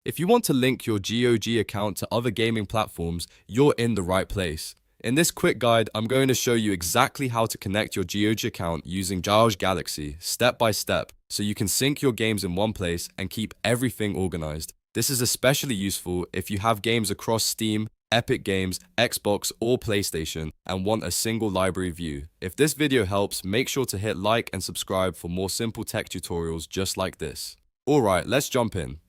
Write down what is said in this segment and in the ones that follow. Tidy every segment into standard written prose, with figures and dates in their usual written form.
If you want to link your GOG account to other gaming platforms, you're in the right place. In this quick guide, I'm going to show you exactly how to connect your GOG account using GOG Galaxy step by step so you can sync your games in one place and keep everything organized. This is especially useful if you have games across Steam, Epic Games, Xbox, or PlayStation and want a single library view. If this video helps, make sure to hit like and subscribe for more simple tech tutorials just like this. Alright, let's jump in.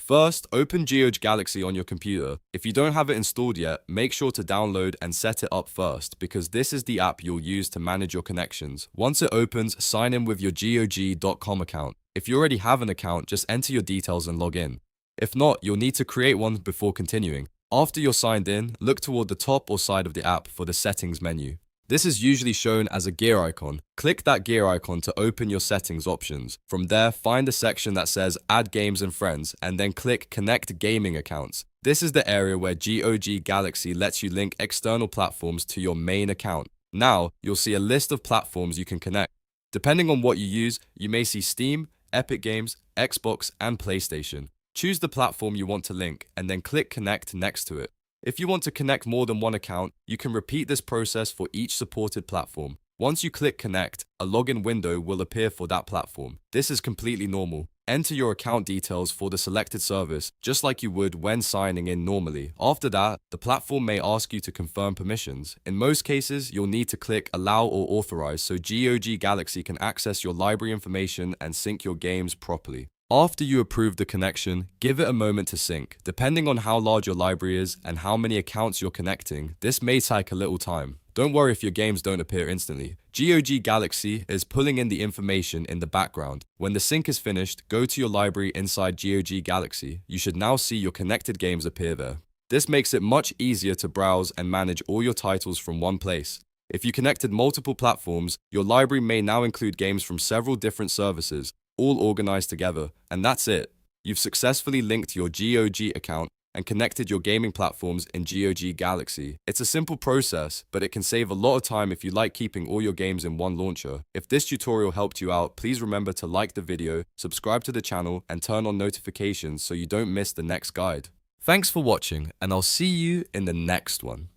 First, open GOG Galaxy on your computer. If you don't have it installed yet, make sure to download and set it up first because this is the app you'll use to manage your connections. Once it opens, sign in with your GOG.com account. If you already have an account, just enter your details and log in. If not, you'll need to create one before continuing. After you're signed in, look toward the top or side of the app for the settings menu. This is usually shown as a gear icon. Click that gear icon to open your settings options. From there, find the section that says Add Games and Friends, and then click Connect Gaming Accounts. This is the area where GOG Galaxy lets you link external platforms to your main account. Now, you'll see a list of platforms you can connect. Depending on what you use, you may see Steam, Epic Games, Xbox, and PlayStation. Choose the platform you want to link, and then click Connect next to it. If you want to connect more than one account, you can repeat this process for each supported platform. Once you click Connect, a login window will appear for that platform. This is completely normal. Enter your account details for the selected service, just like you would when signing in normally. After that, the platform may ask you to confirm permissions. In most cases, you'll need to click Allow or Authorize so GOG Galaxy can access your library information and sync your games properly. After you approve the connection, give it a moment to sync. Depending on how large your library is and how many accounts you're connecting, this may take a little time. Don't worry if your games don't appear instantly. GOG Galaxy is pulling in the information in the background. When the sync is finished, go to your library inside GOG Galaxy. You should now see your connected games appear there. This makes it much easier to browse and manage all your titles from one place. If you connected multiple platforms, your library may now include games from several different services, all organized together, and that's it. You've successfully linked your GOG account and connected your gaming platforms in GOG Galaxy. It's a simple process, but it can save a lot of time if you like keeping all your games in one launcher. If this tutorial helped you out, please remember to like the video, subscribe to the channel, and turn on notifications so you don't miss the next guide. Thanks for watching, and I'll see you in the next one.